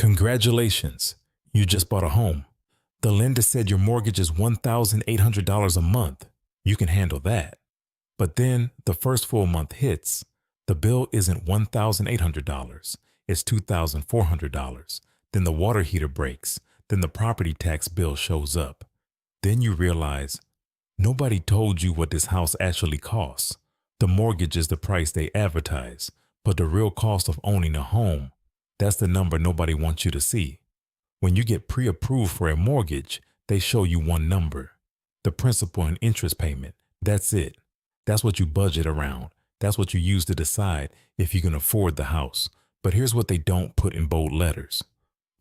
Congratulations, you just bought a home. The lender said your mortgage is $1,800 a month. You can handle that. But then the first full month hits. The bill isn't $1,800, it's $2,400. Then the water heater breaks. Then the property tax bill shows up. Then you realize nobody told you what this house actually costs. The mortgage is the price they advertise, but the real cost of owning a home, that's the number nobody wants you to see. When you get pre-approved for a mortgage, they show you one number, the principal and interest payment. That's it. That's what you budget around. That's what you use to decide if you can afford the house. But here's what they don't put in bold letters: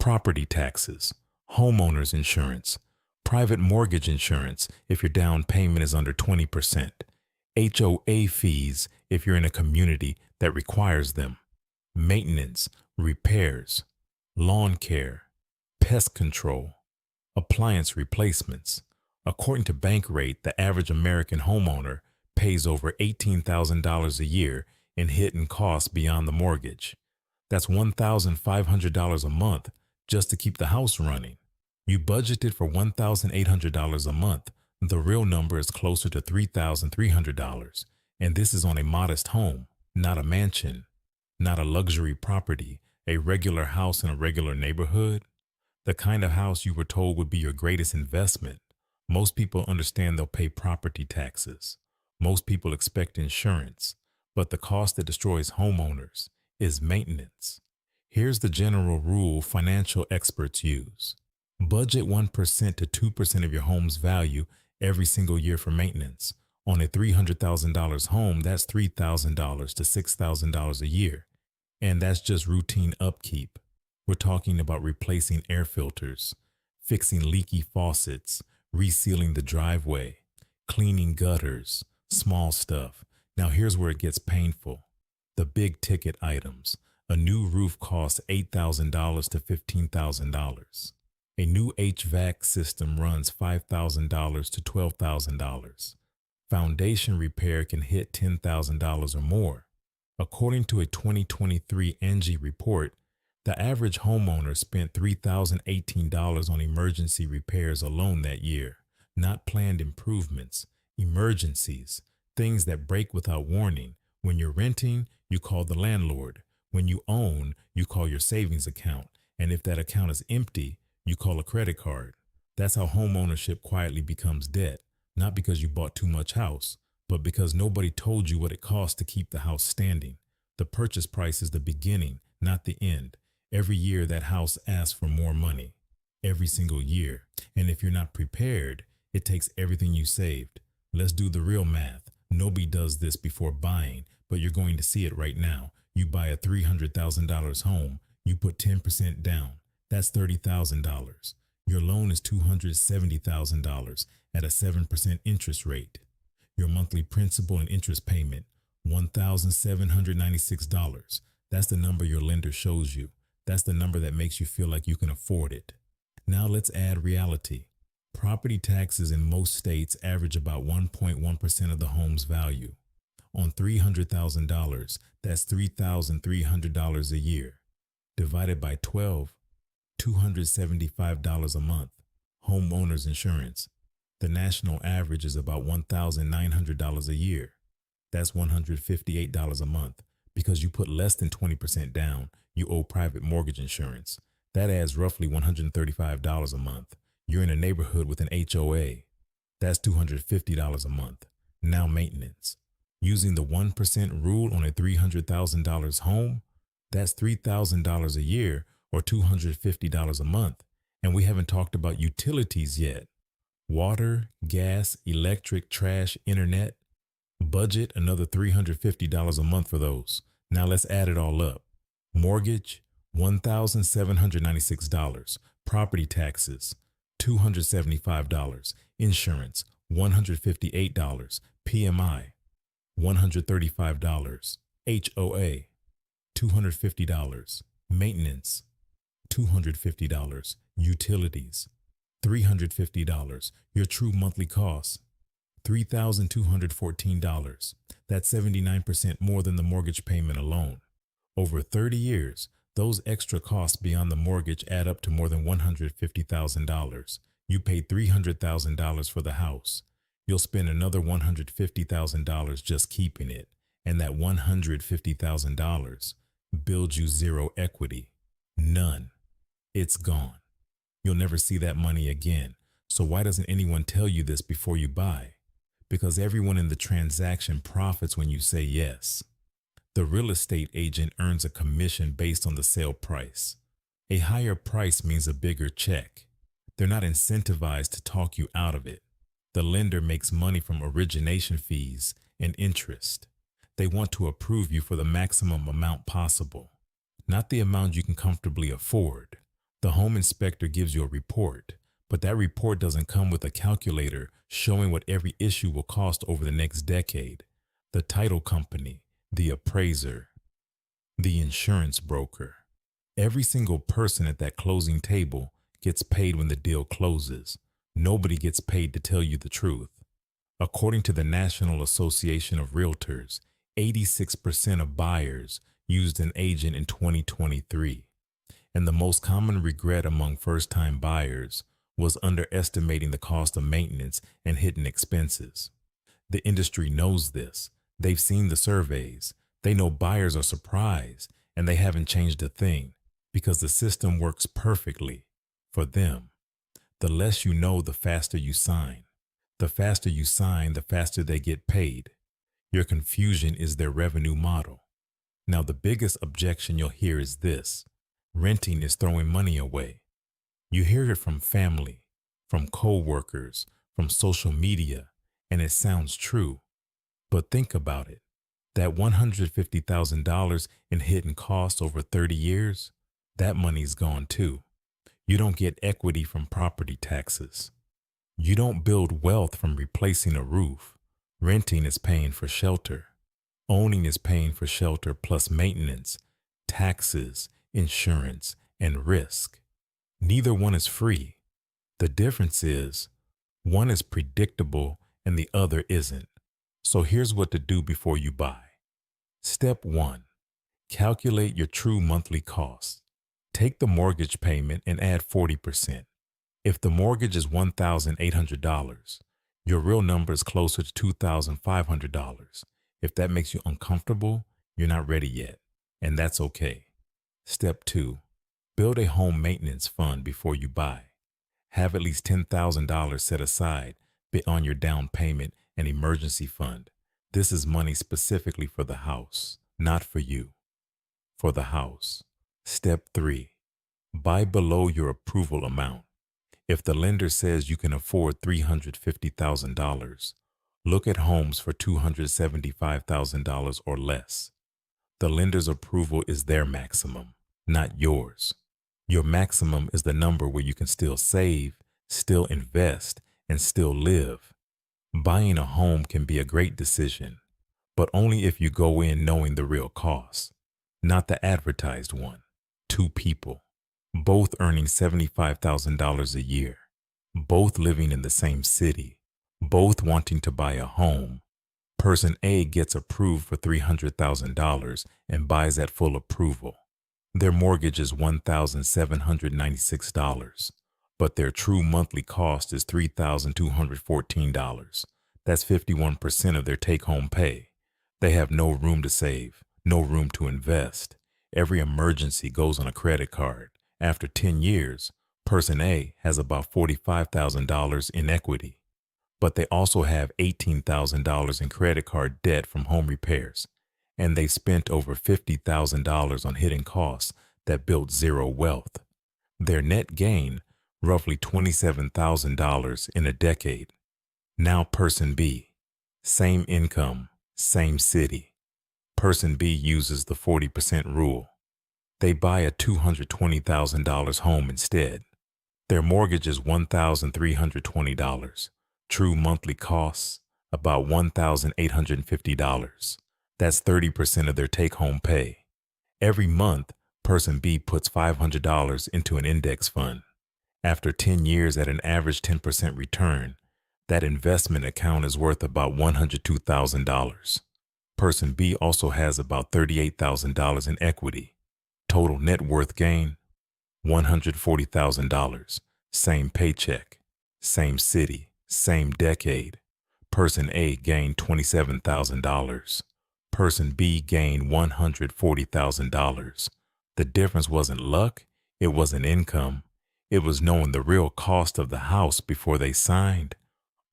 property taxes, homeowners insurance, private mortgage insurance if your down payment is under 20%, HOA fees if you're in a community that requires them, maintenance, repairs, lawn care, pest control, appliance replacements. According to Bankrate, the average American homeowner pays over $18,000 a year in hidden costs beyond the mortgage. That's $1,500 a month just to keep the house running. You budgeted for $1,800 a month. The real number is closer to $3,300. And this is on a modest home, not a mansion, not a luxury property, a regular house in a regular neighborhood. The kind of house you were told would be your greatest investment. Most people understand they'll pay property taxes. Most people expect insurance, but the cost that destroys homeowners is maintenance. Here's the general rule financial experts use. Budget 1% to 2% of your home's value every single year for maintenance. On a $300,000 home, that's $3,000 to $6,000 a year. And that's just routine upkeep. We're talking about replacing air filters, fixing leaky faucets, resealing the driveway, cleaning gutters, small stuff. Now here's where it gets painful. The big ticket items. A new roof costs $8,000 to $15,000. A new HVAC system runs $5,000 to $12,000. Foundation repair can hit $10,000 or more. According to a 2023 Angie report, the average homeowner spent $3,018 on emergency repairs alone that year, not planned improvements, emergencies, things that break without warning. When you're renting, you call the landlord. When you own, you call your savings account. And if that account is empty, you call a credit card. That's how home ownership quietly becomes debt, not because you bought too much house, but because nobody told you what it costs to keep the house standing. The purchase price is the beginning, not the end. Every year that house asks for more money. Every single year. And if you're not prepared, it takes everything you saved. Let's do the real math. Nobody does this before buying, but you're going to see it right now. You buy a $300,000 home. You put 10% down. That's $30,000. Your loan is $270,000 at a 7% interest rate. Your monthly principal and interest payment, $1,796. That's the number your lender shows you. That's the number that makes you feel like you can afford it. Now let's add reality. Property taxes in most states average about 1.1% of the home's value. On $300,000, that's $3,300 a year. Divided by 12, $275 a month. Homeowners insurance. The national average is about $1,900 a year. That's $158 a month. Because you put less than 20% down, you owe private mortgage insurance. That adds roughly $135 a month. You're in a neighborhood with an HOA. That's $250 a month. Now maintenance. Using the 1% rule on a $300,000 home, that's $3,000 a year or $250 a month. And we haven't talked about utilities yet. Water, gas, electric, trash, internet. Budget another $350 a month for those. Now let's add it all up. Mortgage, $1,796. Property taxes, $275. Insurance, $158. PMI, $135. HOA, $250. Maintenance, $250. Utilities, $350. Your true monthly costs, $3,214. That's 79% more than the mortgage payment alone. Over 30 years, Those extra costs beyond the mortgage add up to more than $150,000. You paid $300,000 for the house. You'll spend another $150,000 just keeping it, and that $150,000 builds you zero equity. None. It's gone. You'll never see that money again. So why doesn't anyone tell you this before you buy? Because everyone in the transaction profits when you say yes. The real estate agent earns a commission based on the sale price. A higher price means a bigger check. They're not incentivized to talk you out of it. The lender makes money from origination fees and interest. They want to approve you for the maximum amount possible, not the amount you can comfortably afford. The home inspector gives you a report, but that report doesn't come with a calculator showing what every issue will cost over the next decade. The title company, the appraiser, the insurance broker. Every single person at that closing table gets paid when the deal closes. Nobody gets paid to tell you the truth. According to the National Association of Realtors, 86% of buyers used an agent in 2023. And the most common regret among first-time buyers was underestimating the cost of maintenance and hidden expenses. The industry knows this. They've seen the surveys. They know buyers are surprised, and they haven't changed a thing because the system works perfectly for them. The less you know, the faster you sign. The faster you sign, the faster they get paid. Your confusion is their revenue model. Now, the biggest objection you'll hear is this: renting is throwing money away. You hear it from family, from co-workers, from social media, and it sounds true. But think about it. That $150,000 in hidden costs over 30 years, that money's gone too. You don't get equity from property taxes. You don't build wealth from replacing a roof. Renting is paying for shelter. Owning is paying for shelter plus maintenance, taxes, insurance, and risk. Neither one is free. The difference is one is predictable and the other isn't. So here's what to do before you buy. Step 1. Calculate your true monthly costs. Take the mortgage payment and add 40%. If the mortgage is $1,800, your real number is closer to $2,500. If that makes you uncomfortable, you're not ready yet, and that's okay. Step 2. Build a home maintenance fund before you buy. Have at least $10,000 set aside on your down payment and emergency fund. This is money specifically for the house, not for you. For the house. Step 3. Buy below your approval amount. If the lender says you can afford $350,000, look at homes for $275,000 or less. The lender's approval is their maximum, not yours. Your maximum is the number where you can still save, still invest, and still live. Buying a home can be a great decision, but only if you go in knowing the real cost, not the advertised one. 2 people, both earning $75,000 a year, both living in the same city, both wanting to buy a home. Person A gets approved for $300,000 and buys at full approval. Their mortgage is $1,796, but their true monthly cost is $3,214. That's 51% of their take-home pay. They have no room to save, no room to invest. Every emergency goes on a credit card. After 10 years, person A has about $45,000 in equity, but they also have $18,000 in credit card debt from home repairs, and they spent over $50,000 on hidden costs that built zero wealth. Their net gain, roughly $27,000 in a decade. Now person B, same income, same city. Person B uses the 40% rule. They buy a $220,000 home instead. Their mortgage is $1,320. True monthly costs, about $1,850. That's 30% of their take-home pay. Every month, person B puts $500 into an index fund. After 10 years at an average 10% return, that investment account is worth about $102,000. Person B also has about $38,000 in equity. Total net worth gain, $140,000. Same paycheck, same city, same decade. Person A gained $27,000. Person B gained $140,000. The difference wasn't luck, it wasn't income. It was knowing the real cost of the house before they signed.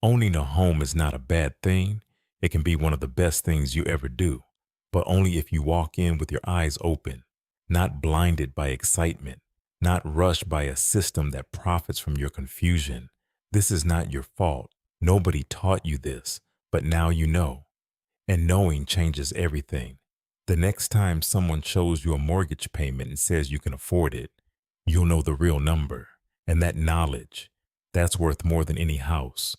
Owning a home is not a bad thing. It can be one of the best things you ever do, but only if you walk in with your eyes open, not blinded by excitement, not rushed by a system that profits from your confusion. This is not your fault. Nobody taught you this, but now you know. And knowing changes everything. The next time someone shows you a mortgage payment and says you can afford it, you'll know the real number. And that knowledge, that's worth more than any house.